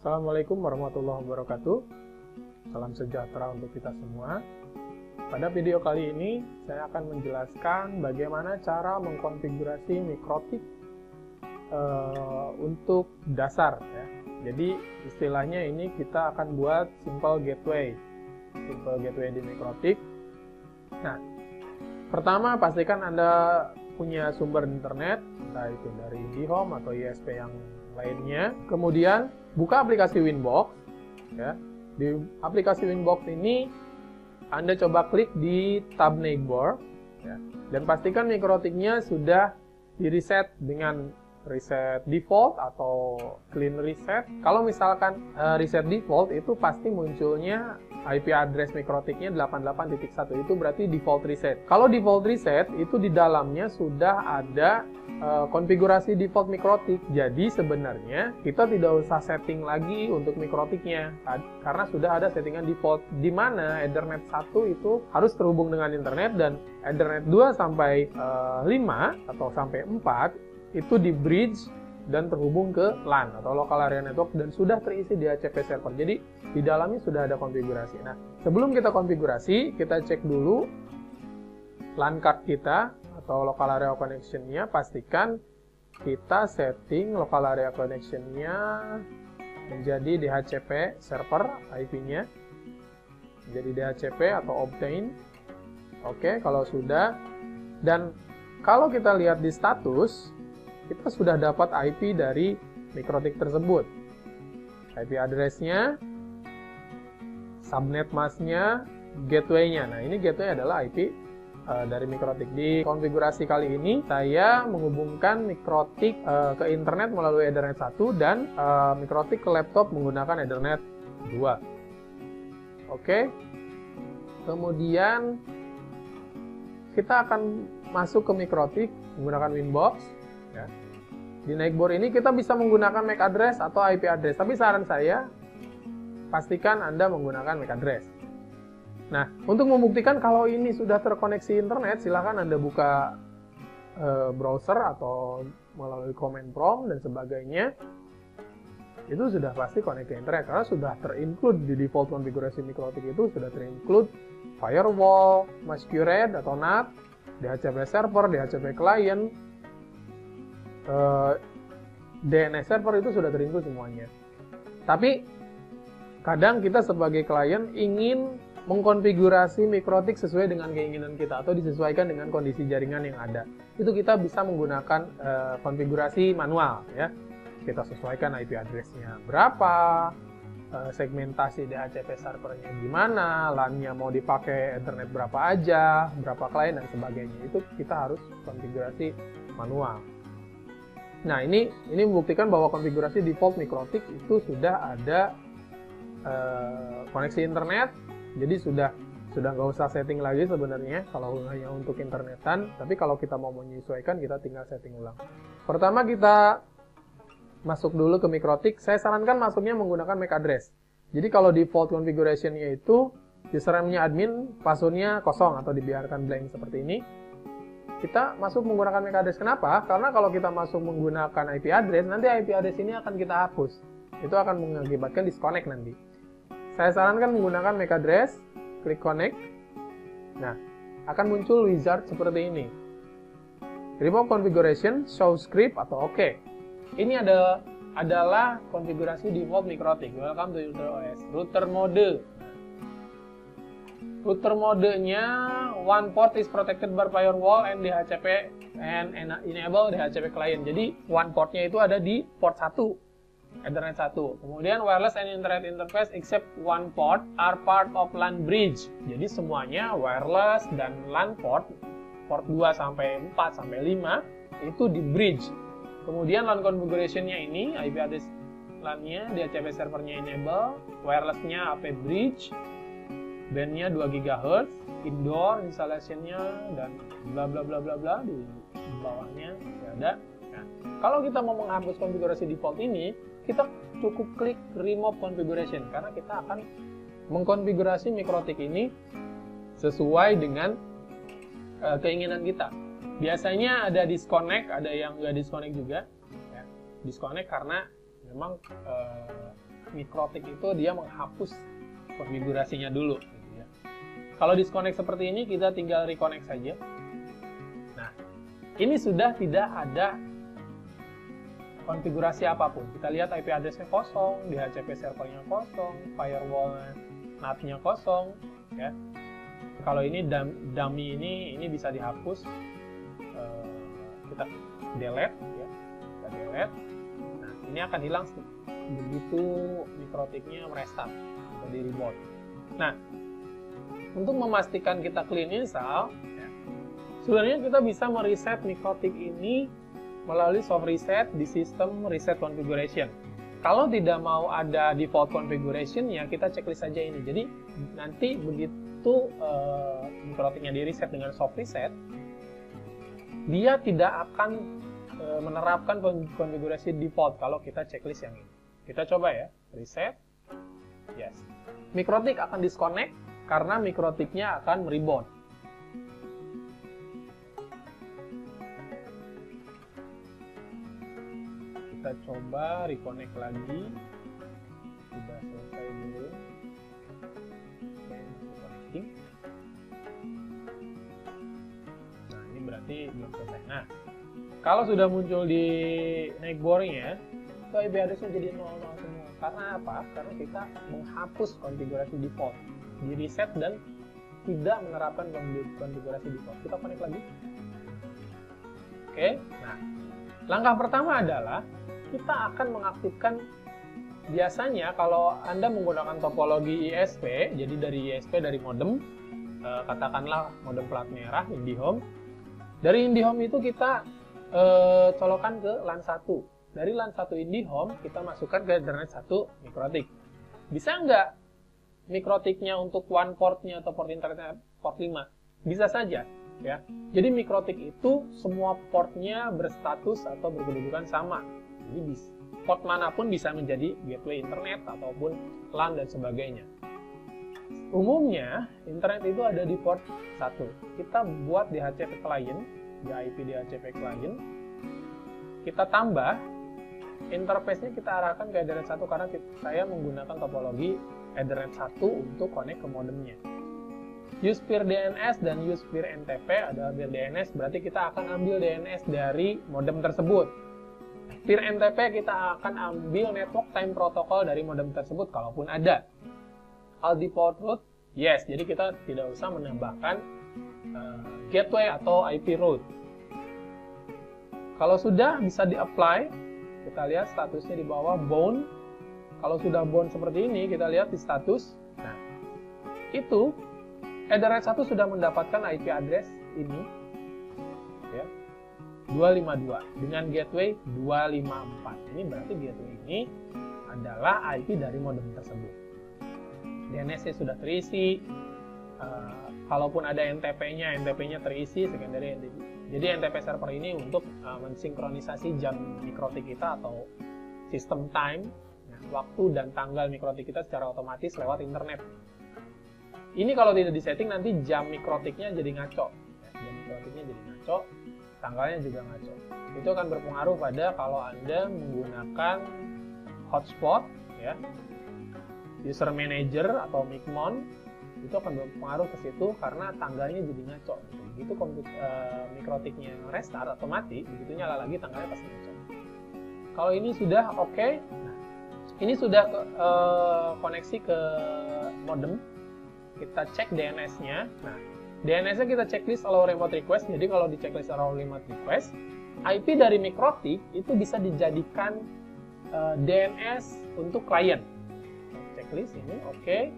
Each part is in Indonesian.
Assalamualaikum warahmatullahi wabarakatuh. Salam sejahtera untuk kita semua. Pada video kali ini, saya akan menjelaskan bagaimana cara mengkonfigurasi mikrotik untuk dasar. Ya. Jadi, istilahnya ini kita akan buat simple gateway di mikrotik. Nah, pertama pastikan Anda punya sumber internet, entah itu dari IndiHome atau ISP yang lainnya. Kemudian buka aplikasi Winbox. Ya. Di aplikasi Winbox ini Anda coba klik di tab neighbor, ya, dan pastikan mikrotiknya sudah di reset dengan reset default atau clean reset. Kalau misalkan reset default itu pasti munculnya IP address mikrotiknya 88.1, itu berarti default reset. Kalau default reset itu di dalamnya sudah ada konfigurasi default mikrotik. Jadi sebenarnya kita tidak usah setting lagi untuk mikrotiknya karena sudah ada settingan default di mana Ethernet 1 itu harus terhubung dengan internet dan Ethernet 2 sampai 5 atau sampai 4 itu di bridge dan terhubung ke LAN atau local area network dan sudah terisi di DHCP server. Jadi di dalamnya sudah ada konfigurasi. Nah, sebelum kita konfigurasi, kita cek dulu LAN card kita atau local area connection-nya. Pastikan kita setting local area connection-nya menjadi DHCP server IP-nya. Menjadi DHCP atau obtain. Oke, kalau sudah. Dan kalau kita lihat di status, kita sudah dapat IP dari mikrotik tersebut. IP address-nya, subnet mask-nya, gateway-nya. Nah, ini gateway adalah IP dari mikrotik. Di konfigurasi kali ini, saya menghubungkan mikrotik ke internet melalui Ethernet 1 dan mikrotik ke laptop menggunakan Ethernet 2. Oke. Kemudian, kita akan masuk ke mikrotik menggunakan Winbox. Ya. Di neighbor ini kita bisa menggunakan MAC address atau IP address, tapi saran saya pastikan Anda menggunakan MAC address. Nah, untuk membuktikan kalau ini sudah terkoneksi internet, silahkan Anda buka browser atau melalui command prompt dan sebagainya. Itu sudah pasti connect ke internet karena sudah terinclude di default konfigurasi mikrotik itu sudah terinclude firewall, masquerade atau NAT, DHCP server, DHCP client, DNS server itu sudah terinclude semuanya. Tapi kadang kita sebagai klien ingin mengkonfigurasi mikrotik sesuai dengan keinginan kita atau disesuaikan dengan kondisi jaringan yang ada. Itu kita bisa menggunakan konfigurasi manual, ya. Kita sesuaikan IP address-nya berapa, segmentasi DHCP servernya gimana, LAN-nya mau dipakai Ethernet berapa aja, berapa klien dan sebagainya. Itu kita harus konfigurasi manual. Nah, ini membuktikan bahwa konfigurasi default mikrotik itu sudah ada koneksi internet. Jadi sudah nggak usah setting lagi sebenarnya kalau hanya untuk internetan. Tapi kalau kita mau menyesuaikan, kita tinggal setting ulang. Pertama kita masuk dulu ke mikrotik. Saya sarankan masuknya menggunakan MAC address. Jadi kalau default configuration-nya itu username-nya admin, password-nya kosong atau dibiarkan blank seperti ini. Kita masuk menggunakan MAC address. Kenapa? Karena kalau kita masuk menggunakan IP address, nanti IP address ini akan kita hapus. Itu akan mengakibatkan disconnect nanti. Saya sarankan menggunakan MAC address, klik connect. Nah, akan muncul wizard seperti ini. Remove configuration, show script atau OK. Ini adalah konfigurasi default mikrotik. Welcome to Router OS. Router mode. Router modenya one port is protected by firewall and DHCP and enable DHCP client. Jadi one portnya itu ada di port 1. Ethernet 1. Kemudian wireless and internet interface except one port are part of LAN bridge. Jadi semuanya wireless dan LAN port 2 sampai 4 sampai 5 itu di bridge. Kemudian LAN configuration-nya ini IP address LAN-nya, DHCP servernya enable, wireless-nya AP bridge, band-nya 2 GHz, indoor installation-nya dan bla bla bla bla bla di bawahnya ada. Nah, kalau kita mau menghapus konfigurasi default ini, kita cukup klik remove configuration karena kita akan mengkonfigurasi mikrotik ini sesuai dengan keinginan kita. Biasanya ada disconnect, ada yang nggak disconnect juga. Ya. Disconnect karena memang Mikrotik itu dia menghapus konfigurasinya dulu. Gitu ya. Kalau disconnect seperti ini, kita tinggal reconnect saja. Nah, ini sudah tidak ada konfigurasi apapun. Kita lihat IP address-nya kosong, DHCP servernya kosong, firewall NAT-nya kosong. Ya. Kalau ini dummy ini bisa dihapus. Kita delete, ya. Kita delete. Nah, ini akan hilang begitu Mikrotiknya merestart atau di reboot. Nah, untuk memastikan kita clean install, ya, sebenarnya kita bisa mereset Mikrotik ini melalui soft reset di sistem reset configuration. Kalau tidak mau ada default configuration, ya kita checklist saja ini. Jadi nanti begitu Mikrotiknya di reset dengan soft reset, dia tidak akan menerapkan konfigurasi default kalau kita checklist yang ini. Kita coba ya, reset, yes. Mikrotik akan disconnect karena Mikrotiknya akan mereboot. Kita coba reconnect lagi. Sudah selesai belum? Connecting. Nah, ini berarti belum selesai. Nah, kalau sudah muncul di netboard-nya, itu IP address-nya jadi 00 semua. Karena apa? Karena kita menghapus konfigurasi default, di reset dan tidak menerapkan konfigurasi default. Kita connect lagi. Oke. Nah, langkah pertama adalah kita akan mengaktifkan. Biasanya kalau Anda menggunakan topologi ISP, jadi dari ISP dari modem, katakanlah modem plat merah IndiHome. Dari IndiHome itu kita colokan ke LAN 1. Dari LAN 1 IndiHome kita masukkan ke Ethernet 1 Mikrotik. Bisa nggak Mikrotiknya untuk one portnya atau port internet port 5? Bisa saja, ya. Jadi Mikrotik itu semua portnya berstatus atau berkedudukan sama. Jadi port manapun bisa menjadi gateway internet ataupun LAN dan sebagainya. Umumnya internet itu ada di port 1. Kita buat DHCP client, di IP DHCP client, kita tambah interface-nya, kita arahkan ke Ethernet 1 karena saya menggunakan topologi Ethernet 1 untuk connect ke modemnya. Use peer DNS dan use peer NTP adalah peer DNS, berarti kita akan ambil DNS dari modem tersebut. Peer NTP kita akan ambil network time protocol dari modem tersebut kalaupun ada. All default route, yes, jadi kita tidak usah menambahkan gateway atau IP route. Kalau sudah bisa di-apply, kita lihat statusnya di bawah bound. Kalau sudah bound seperti ini, kita lihat di status. Nah, itu Ethernet 1 sudah mendapatkan IP address ini, ya, 252 dengan gateway 254. Ini berarti gateway ini adalah IP dari modem tersebut. DNS-nya sudah terisi. Kalaupun ada NTP-nya, NTP-nya terisi, secondary NTP. Jadi NTP server ini untuk mensinkronisasi jam Mikrotik kita atau sistem time, waktu dan tanggal Mikrotik kita secara otomatis lewat internet. Ini kalau tidak disetting nanti jam Mikrotiknya jadi ngaco. Jam Mikrotiknya jadi ngaco, tanggalnya juga ngaco. Itu akan berpengaruh pada kalau Anda menggunakan hotspot, ya, user manager atau Mikmon, itu akan berpengaruh ke situ karena tanggalnya jadi ngaco. Begitu Mikrotiknya restart atau mati, begitu nyala lagi tanggalnya pasti ngaco. Kalau ini sudah oke, nah, ini sudah koneksi ke modem. Kita cek DNS-nya. Nah, DNS-nya kita checklist allow remote request. Jadi kalau di checklist allow remote request, IP dari Mikrotik itu bisa dijadikan DNS untuk klien. Checklist ini oke.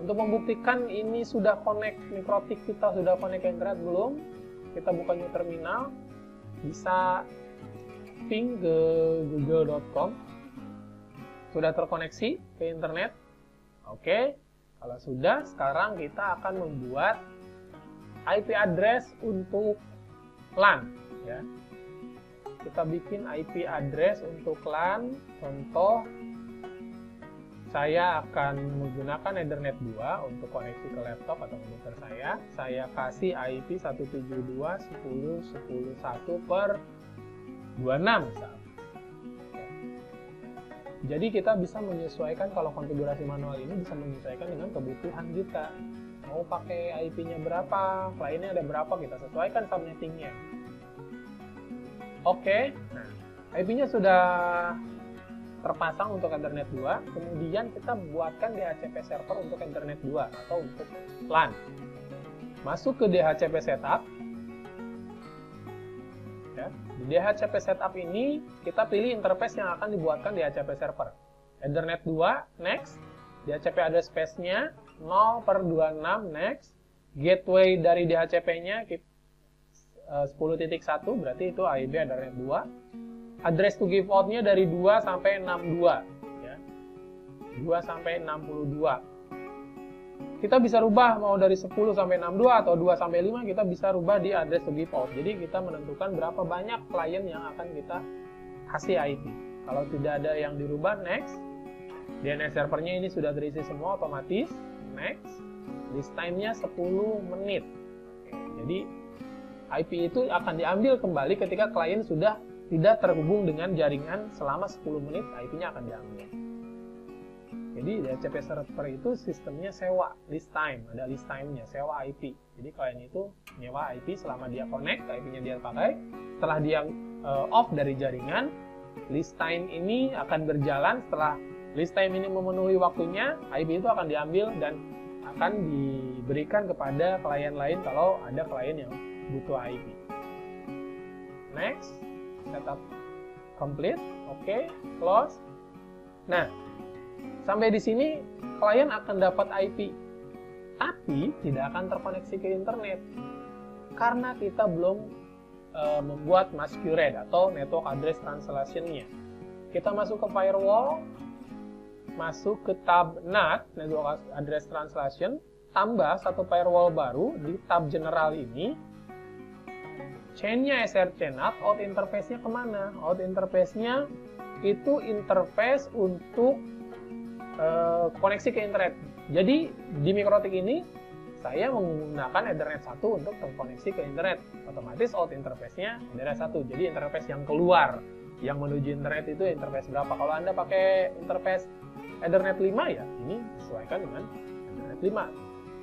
Untuk membuktikan ini sudah connect Mikrotik kita sudah connect ke internet belum, kita buka new terminal, bisa ping ke google.com. Sudah terkoneksi ke internet. Oke. Kalau sudah, sekarang kita akan membuat IP address untuk LAN, ya. Kita bikin IP address untuk LAN. Contoh, saya akan menggunakan Ethernet 2 untuk koneksi ke laptop atau komputer saya. Saya kasih IP 172.10.11.1/26 misalnya. Jadi kita bisa menyesuaikan, kalau konfigurasi manual ini bisa menyesuaikan dengan kebutuhan kita. Mau pakai IP-nya berapa, kliennya ada berapa, kita sesuaikan subnettingnya. Oke, nah IP-nya sudah terpasang untuk Ethernet 2, kemudian kita buatkan DHCP server untuk Ethernet 2 atau untuk LAN. Masuk ke DHCP setup. Ya, di DHCP setup ini kita pilih interface yang akan dibuatkan DHCP server. Ethernet 2, next. DHCP address space-nya 0/26, next. Gateway dari DHCP-nya 10.1, berarti itu AIB Ethernet 2. Address to give out-nya dari 2 sampai 62, ya. 2 sampai 62. Kita bisa rubah mau dari 10 sampai 62 atau 2 sampai 5, kita bisa rubah di address to give out. Jadi kita menentukan berapa banyak klien yang akan kita kasih IP. Kalau tidak ada yang dirubah, next. DNS servernya ini sudah terisi semua otomatis, next. List time-nya 10 menit. Jadi IP itu akan diambil kembali ketika klien sudah tidak terhubung dengan jaringan selama 10 menit, IP-nya akan diambil. Jadi DHCP server itu sistemnya sewa, list time, ada list time-nya, sewa IP. Jadi klien itu nyewa IP selama dia connect, IP-nya dia pakai. Setelah dia off dari jaringan, list time ini akan berjalan. Setelah list time ini memenuhi waktunya, IP itu akan diambil dan akan diberikan kepada klien lain kalau ada klien yang butuh IP. Next. Setup complete, oke, close. Nah, sampai di sini klien akan dapat IP, tapi tidak akan terkoneksi ke internet karena kita belum membuat masquerade atau network address translation-nya. Kita masuk ke firewall, masuk ke tab NAT, network address translation, tambah satu firewall baru di tab general ini. Chain-nya SRC NAT, out interface-nya kemana? Out interface-nya itu interface untuk koneksi ke internet. Jadi di Mikrotik ini saya menggunakan Ethernet 1 untuk terkoneksi ke internet. Otomatis out interface-nya Ethernet 1. Jadi interface yang keluar, yang menuju internet itu interface berapa? Kalau Anda pakai interface Ethernet 5 ya, ini disesuaikan dengan Ethernet 5.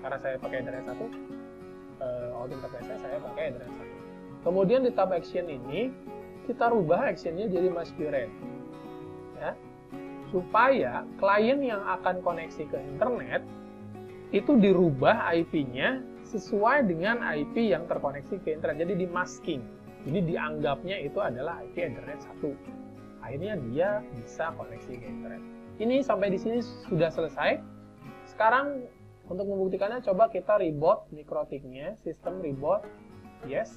Karena saya pakai Ethernet 1, out interface-nya saya pakai Ethernet 1. Kemudian di tab action ini, kita rubah action-nya jadi masquerade. Ya. Supaya klien yang akan koneksi ke internet, itu dirubah IP-nya sesuai dengan IP yang terkoneksi ke internet. Jadi di masking. Jadi dianggapnya itu adalah IP Ethernet 1. Akhirnya dia bisa koneksi ke internet. Ini sampai di sini sudah selesai. Sekarang untuk membuktikannya, coba kita reboot Mikrotik-nya. Sistem reboot. Yes.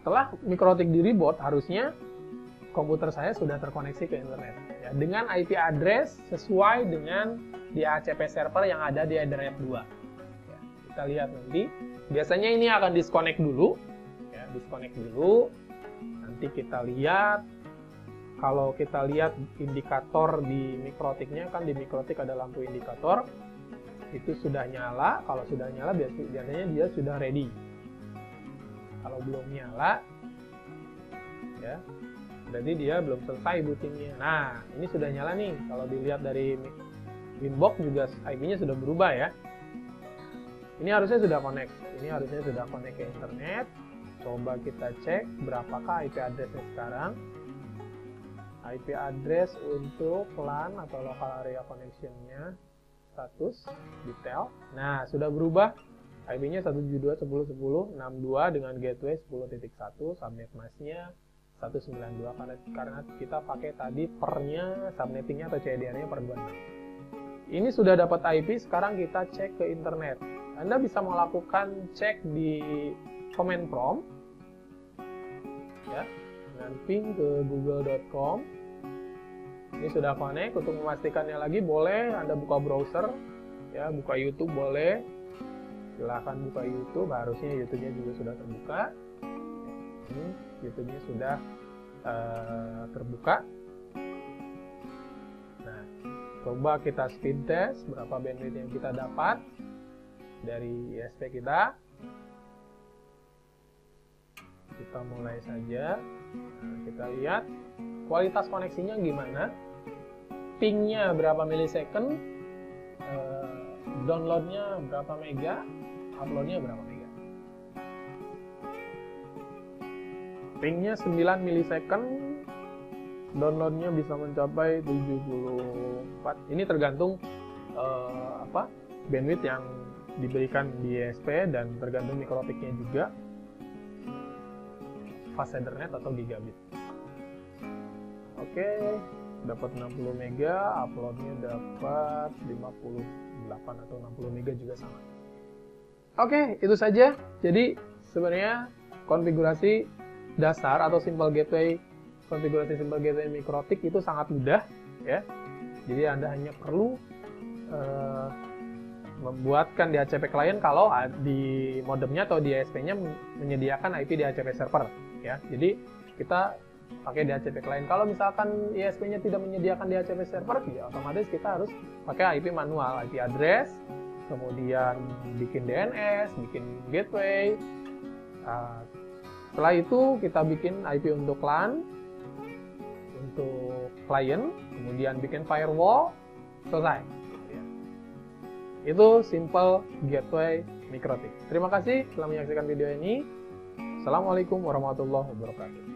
Setelah Mikrotik di reboot, harusnya komputer saya sudah terkoneksi ke internet. Ya, dengan IP address sesuai dengan DHCP server yang ada di Ethernet 2. Ya, kita lihat nanti. Biasanya ini akan disconnect dulu. Ya, disconnect dulu. Nanti kita lihat. Kalau kita lihat indikator di Mikrotik-nya, kan di Mikrotik ada lampu indikator. Itu sudah nyala. Kalau sudah nyala, biasanya dia sudah ready. Kalau belum nyala, ya, berarti dia belum selesai bootingnya. Nah, ini sudah nyala nih. Kalau dilihat dari Winbox juga IP-nya sudah berubah ya. Ini harusnya sudah connect. Ini harusnya sudah connect ke internet. Coba kita cek berapakah IP address-nya sekarang. IP address untuk LAN atau local area connection-nya, status, detail. Nah, sudah berubah. IP-nya 172.10.10.62 dengan gateway 10.1, subnet mask-nya 192 karena kita pakai tadi pernya, subnetting-nya atau CDR-nya per 26. Ini sudah dapat IP, sekarang kita cek ke internet. Anda bisa melakukan cek di command prompt, ya, dengan ping ke google.com. Ini sudah connect. Untuk memastikannya lagi, boleh Anda buka browser, ya, buka YouTube boleh. Silahkan buka YouTube, harusnya YouTube-nya juga sudah terbuka. Ini YouTube-nya sudah terbuka. Nah, coba kita speed test berapa bandwidth yang kita dapat dari ISP kita. Kita mulai saja. Nah, kita lihat kualitas koneksinya gimana, pingnya berapa milisecond, downloadnya berapa mega, uploadnya berapa mega. Pingnya 9 milisecond, downloadnya bisa mencapai 74. Ini tergantung bandwidth yang diberikan di ESP dan tergantung mikrotiknya juga, fast Ethernet atau gigabit. Oke, dapat 60 mega, uploadnya dapat 58 atau 60 mega juga sama. Oke, itu saja. Jadi sebenarnya konfigurasi dasar atau simple gateway, konfigurasi simple gateway mikrotik itu sangat mudah ya. Jadi Anda hanya perlu membuatkan DHCP client kalau di modemnya atau di ESP-nya menyediakan IP DHCP server ya. Jadi kita pakai DHCP client. Kalau misalkan ESP-nya tidak menyediakan DHCP server, ya otomatis kita harus pakai IP manual, IP address, kemudian bikin DNS, bikin gateway. Setelah itu kita bikin IP untuk LAN, untuk client, kemudian bikin firewall, selesai. Itu simple gateway mikrotik. Terima kasih telah menyaksikan video ini. Assalamualaikum warahmatullahi wabarakatuh.